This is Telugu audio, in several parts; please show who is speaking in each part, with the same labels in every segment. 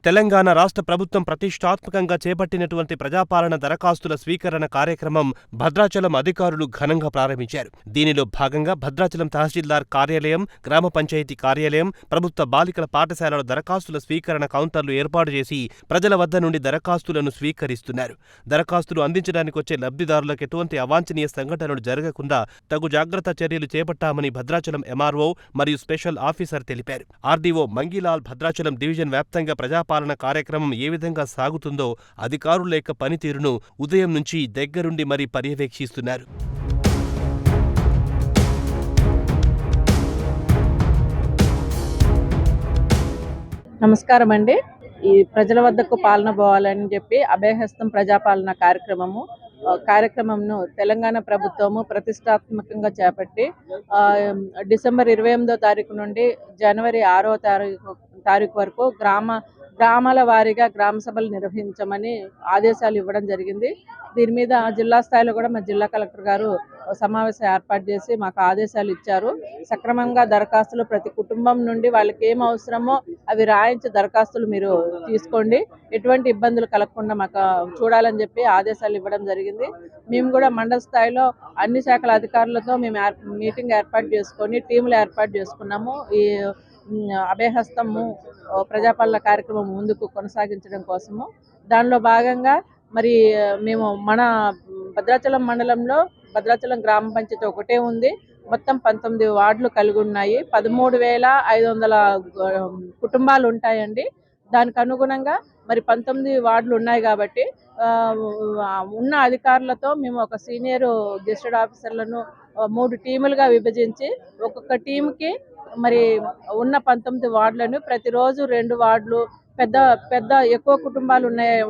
Speaker 1: తెలంగాణ రాష్ట్ర ప్రభుత్వం ప్రతిష్టాత్మకంగా చేపట్టినటువంటి ప్రజాపాలన దరఖాస్తుల స్వీకరణ కార్యక్రమం భద్రాచలం అధికారులు ఘనంగా ప్రారంభించారు. దీనిలో భాగంగా భద్రాచలం తహసీల్దార్ కార్యాలయం, గ్రామ పంచాయతీ కార్యాలయం, ప్రభుత్వ బాలికల పాఠశాలల దరఖాస్తుల స్వీకరణ కౌంటర్లు ఏర్పాటు చేసి ప్రజల వద్ద నుండి దరఖాస్తులను స్వీకరిస్తున్నారు. దరఖాస్తులు అందించడానికి వచ్చే లబ్ధిదారులకు ఎటువంటి అవాంఛనీయ సంఘటనలు జరగకుండా తగు జాగ్రత్త చర్యలు చేపట్టామని భద్రాచలం ఎంఆర్ఓ మరియు స్పెషల్ ఆఫీసర్ తెలిపారు. ఆర్డీఓ మంగిలాల్ భద్రాచలం డివిజన్ వ్యాప్తంగా ప్రజాపాలన కార్యక్రమం ఏ విధంగా సాగుతుందో అధికారుల యొక్క పనితీరును ఉదయం నుంచి దగ్గరుండి మరీ పర్యవేక్షిస్తున్నారు.
Speaker 2: నమస్కారం అండి. ఈ ప్రజల వద్దకు పాలన పోవాలని చెప్పి అభయహస్తం ప్రజాపాలన కార్యక్రమంను తెలంగాణ ప్రభుత్వము ప్రతిష్టాత్మకంగా చేపట్టి డిసెంబర్ 28వ తారీఖు నుండి జనవరి 6వ తారీఖు వరకు గ్రామాల వారీగా గ్రామ సభలు నిర్వహించమని ఆదేశాలు ఇవ్వడం జరిగింది. దీని మీద జిల్లా స్థాయిలో కూడా మా జిల్లా కలెక్టర్ గారు సమావేశం ఏర్పాటు చేసి మాకు ఆదేశాలు ఇచ్చారు. సక్రమంగా దరఖాస్తులు ప్రతి కుటుంబం నుండి వాళ్ళకి ఏం అవసరమో అవి రాయించి దరఖాస్తులు మీరు తీసుకోండి, ఎటువంటి ఇబ్బందులు కలగకుండా మాకు చూడాలని చెప్పి ఆదేశాలు ఇవ్వడం జరిగింది. మేము కూడా మండల స్థాయిలో అన్ని శాఖల అధికారులతో మేము మీటింగ్ ఏర్పాటు చేసుకొని టీములు ఏర్పాటు చేసుకున్నాము. ఈ అభయహస్తము ప్రజాపాలన కార్యక్రమం ముందుకు కొనసాగించడం కోసము. దానిలో భాగంగా మరి మేము మన భద్రాచలం మండలంలో భద్రాచలం గ్రామ పంచాయతీ ఒకటే ఉంది. మొత్తం 19 వార్డులు కలిగి ఉన్నాయి. 13,500 కుటుంబాలు ఉంటాయండి. దానికి అనుగుణంగా మరి 19 వార్డులు ఉన్నాయి కాబట్టి ఉన్న అధికారులతో మేము ఒక సీనియర్ గెస్టెడ్ ఆఫీసర్లను 3 టీములుగా విభజించి ఒక్కొక్క టీంకి మరి ఉన్న 19 వార్డులను ప్రతిరోజు 2 వార్డులు, పెద్ద ఎక్కువ కుటుంబాలు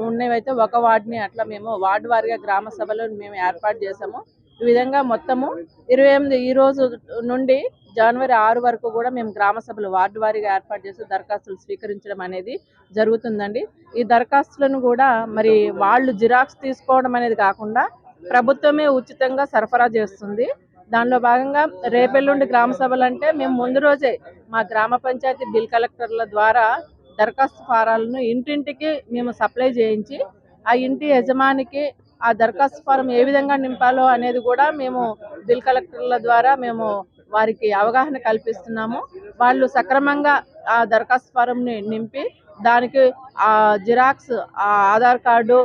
Speaker 2: ఉన్నవైతే ఒక వార్డుని అట్లా మేము వార్డు వారీగా గ్రామ సభలను మేము ఏర్పాటు చేసాము. ఈ విధంగా మొత్తము 28 ఈ రోజు నుండి జనవరి 6 వరకు కూడా మేము గ్రామ సభలు వార్డు వారీగా ఏర్పాటు చేసి దరఖాస్తులు స్వీకరించడం అనేది జరుగుతుందండి. ఈ దరఖాస్తులను కూడా మరి వాళ్ళు జిరాక్స్ తీసుకోవడం అనేది కాకుండా ప్రభుత్వమే ఉచితంగా సరఫరా చేస్తుంది. దానిలో భాగంగా రేపెల్లుండి గ్రామ సభలు అంటే మేము ముందు రోజే మా గ్రామ పంచాయతీ బిల్ కలెక్టర్ల ద్వారా దరఖాస్తు ఫారాలను ఇంటింటికి మేము సప్లై చేయించి ఆ ఇంటి యజమానికి ఆ దరఖాస్తు ఫారం ఏ విధంగా నింపాలో అనేది కూడా మేము బిల్ కలెక్టర్ల ద్వారా మేము వారికి అవగాహన కల్పిస్తున్నాము. వాళ్ళు సక్రమంగా ఆ దరఖాస్తు ఫారంని నింపి దానికి ఆ జిరాక్స్, ఆ Aadhaar card,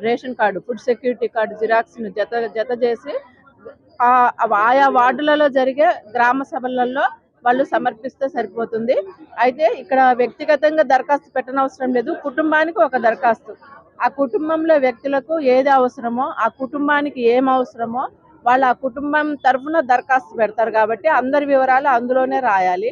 Speaker 2: ration card, food security card జిరాక్స్ను జత చేసి ఆయా వార్డులలో జరిగే గ్రామ సభలలో వాళ్ళు సమర్పిస్తే సరిపోతుంది. అయితే ఇక్కడ వ్యక్తిగతంగా దరఖాస్తు పెట్టనవసరం లేదు. కుటుంబానికి ఒక దరఖాస్తు, ఆ కుటుంబంలో వ్యక్తులకు ఏది అవసరమో, ఆ కుటుంబానికి ఏం అవసరమో వాళ్ళు ఆ కుటుంబం తరఫున దరఖాస్తు పెడతారు కాబట్టి అందరి వివరాలు అందులోనే రాయాలి.